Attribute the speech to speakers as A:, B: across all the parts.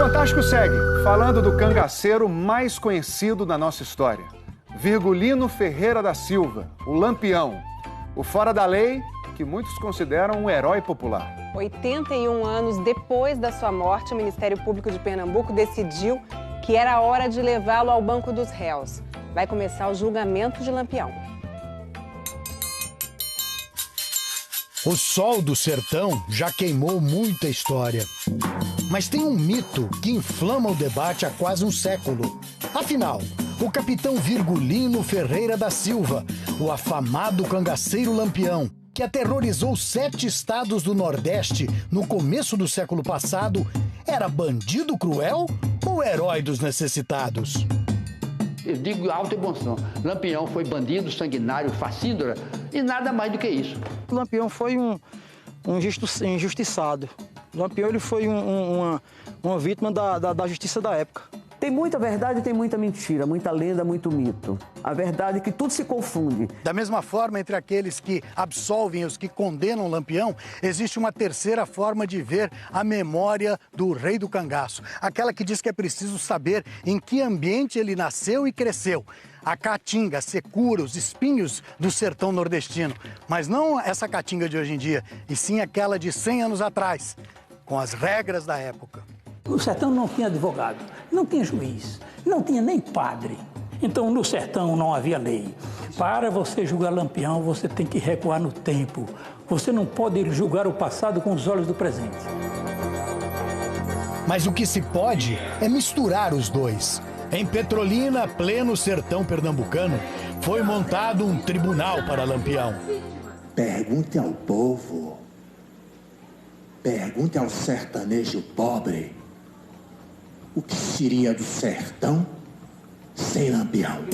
A: Fantástico segue, falando do cangaceiro mais conhecido da nossa história. Virgulino Ferreira da Silva, o Lampião. O fora da lei, que muitos consideram um herói popular.
B: 81 anos depois da sua morte, o Ministério Público de Pernambuco decidiu que era hora de levá-lo ao banco dos réus. Vai começar o julgamento de Lampião.
C: O sol do sertão já queimou muita história. Mas tem um mito que inflama o debate há quase um século. Afinal, o capitão Virgulino Ferreira da Silva, o afamado cangaceiro Lampião, que aterrorizou 7 estados do Nordeste no começo do século passado, era bandido cruel ou herói dos necessitados?
D: Eu digo alta emoção. Lampião foi bandido, sanguinário, facíndora e nada mais do que isso.
E: O Lampião foi um injustiçado. O Lampião ele foi uma vítima da justiça da época.
F: Tem muita verdade e tem muita mentira, muita lenda, muito mito. A verdade é que tudo se confunde.
C: Da mesma forma, entre aqueles que absolvem e os que condenam Lampião, existe uma terceira forma de ver a memória do rei do cangaço. Aquela que diz que é preciso saber em que ambiente ele nasceu e cresceu. A caatinga, a secura, os espinhos do sertão nordestino. Mas não essa caatinga de hoje em dia, e sim aquela de 100 anos atrás, com as regras da época.
G: O sertão não tinha advogado, não tinha juiz, não tinha nem padre. Então, no sertão não havia lei. Para você julgar Lampião, você tem que recuar no tempo. Você não pode julgar o passado com os olhos do presente.
C: Mas o que se pode é misturar os dois. Em Petrolina, pleno sertão pernambucano, foi montado um tribunal para Lampião.
H: Pergunte ao povo, pergunte ao sertanejo pobre, o que seria do sertão sem Lampião?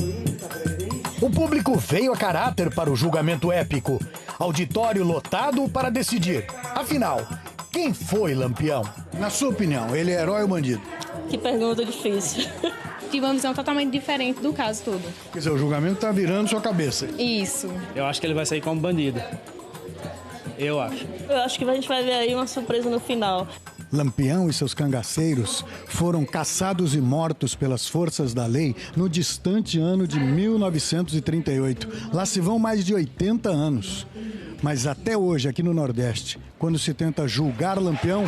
C: O público veio a caráter para o julgamento épico. Auditório lotado para decidir. Afinal, quem foi Lampião? Na sua opinião, ele é herói ou bandido?
I: Que pergunta difícil. Tive uma visão totalmente diferente do caso todo.
C: Quer dizer, o julgamento está virando sua cabeça.
I: Isso.
J: Eu acho que ele vai sair como bandido. Eu acho.
I: Eu acho que a gente vai ver aí uma surpresa no final.
C: Lampião e seus cangaceiros foram caçados e mortos pelas forças da lei no distante ano de 1938. Lá se vão mais de 80 anos. Mas até hoje, aqui no Nordeste, quando se tenta julgar Lampião,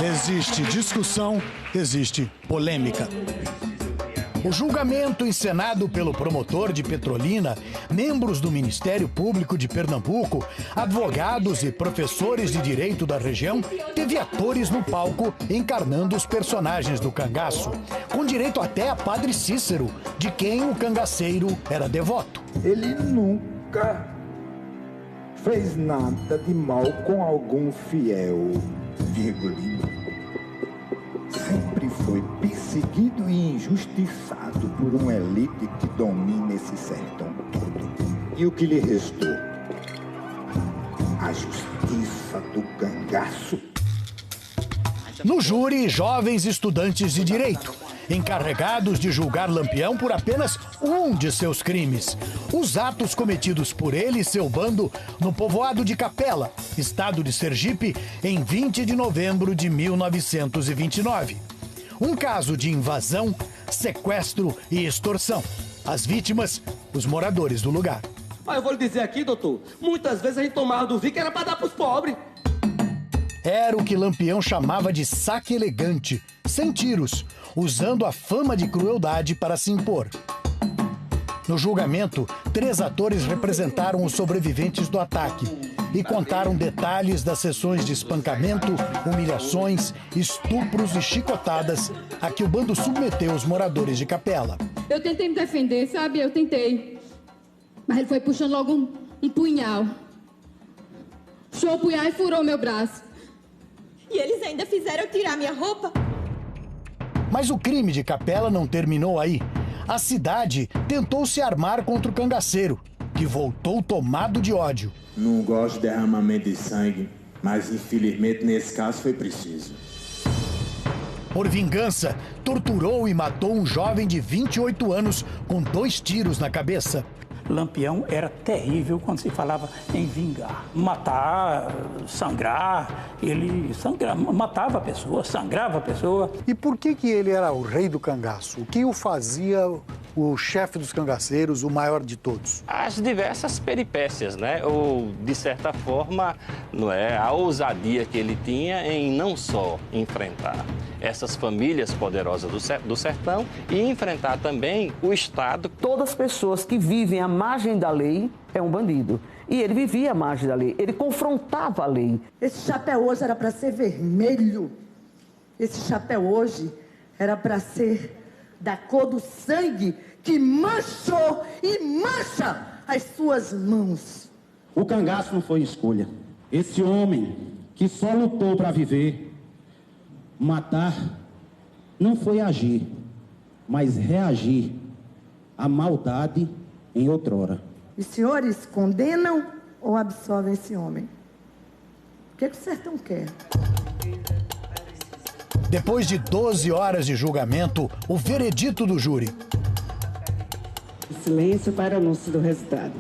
C: existe discussão, existe polêmica. O julgamento encenado pelo promotor de Petrolina, membros do Ministério Público de Pernambuco, advogados e professores de direito da região, teve atores no palco encarnando os personagens do cangaço, com direito até a Padre Cícero, de quem o cangaceiro era devoto.
K: Ele nunca fez nada de mal com algum fiel, Virgulino. Sempre foi perseguido e injustiçado por uma elite que domina esse sertão todo. E o que lhe restou? A justiça do cangaço.
C: No júri, jovens estudantes de direito, encarregados de julgar Lampião por apenas um de seus crimes: os atos cometidos por ele e seu bando no povoado de Capela, estado de Sergipe, em 20 de novembro de 1929. Um caso de invasão, sequestro e extorsão. As vítimas, os moradores do lugar.
L: Mas eu vou lhe dizer aqui, doutor, muitas vezes a gente tomava do vinho que era para dar pros pobres.
C: Era o que Lampião chamava de saque elegante, sem tiros, usando a fama de crueldade para se impor. No julgamento, 3 atores representaram os sobreviventes do ataque e contaram detalhes das sessões de espancamento, humilhações, estupros e chicotadas a que o bando submeteu os moradores de Capela.
M: Eu tentei me defender, sabe? Eu tentei. Mas ele foi puxando logo um punhal. Puxou o punhal e furou meu braço.
N: E eles ainda fizeram eu tirar minha roupa?
C: Mas o crime de Capela não terminou aí. A cidade tentou se armar contra o cangaceiro, que voltou tomado de ódio.
H: Não gosto de derramamento de sangue, mas infelizmente nesse caso foi preciso.
C: Por vingança, torturou e matou um jovem de 28 anos com 2 tiros na cabeça.
G: Lampião era terrível quando se falava em vingar. Matar, sangrar, ele matava a pessoa, sangrava a pessoa.
C: E por que ele era o rei do cangaço? O que o fazia o chefe dos cangaceiros, o maior de todos?
O: As diversas peripécias, né? Ou, de certa forma, não é, a ousadia que ele tinha em não só enfrentar essas famílias poderosas do sertão e enfrentar também o Estado.
F: Todas as pessoas que vivem à margem da lei é um bandido. E ele vivia à margem da lei, ele confrontava a lei.
P: Esse chapéu hoje era para ser vermelho. Esse chapéu hoje era para ser da cor do sangue que manchou e mancha as suas mãos.
H: O cangaço não foi escolha. Esse homem que só lutou para viver, matar, não foi agir, mas reagir à maldade em outrora.
P: Os senhores condenam ou absolvem esse homem? O que o sertão quer?
C: Depois de 12 horas de julgamento, o veredito do júri.
Q: Silêncio para anúncio do resultado.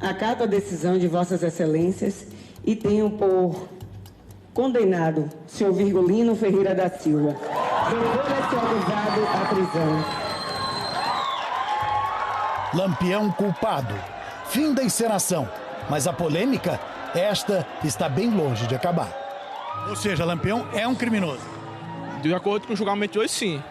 Q: Acato a decisão de Vossas Excelências e tenho por condenado o senhor Virgulino Ferreira da Silva. Declara-se acusado à prisão.
C: Lampião culpado. Fim da encenação. Mas a polêmica, esta está bem longe de acabar. Ou seja, Lampião é um criminoso.
J: De acordo com o julgamento de hoje, sim.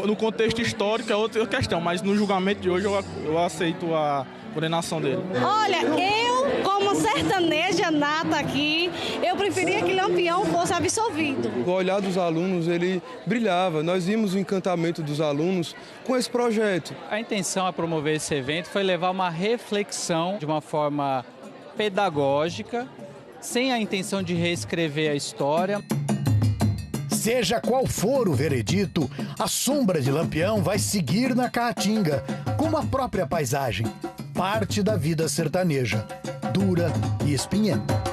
J: No contexto histórico é outra questão, mas no julgamento de hoje eu aceito a condenação dele.
R: Olha, eu, como sertaneja nata aqui, eu preferia que Lampião fosse absolvido.
S: O olhar dos alunos, ele brilhava. Nós vimos o encantamento dos alunos com esse projeto.
T: A intenção a promover esse evento foi levar uma reflexão de uma forma pedagógica, sem a intenção de reescrever a história.
C: Seja qual for o veredito, a sombra de Lampião vai seguir na Caatinga, como a própria paisagem, parte da vida sertaneja, dura e espinhenta.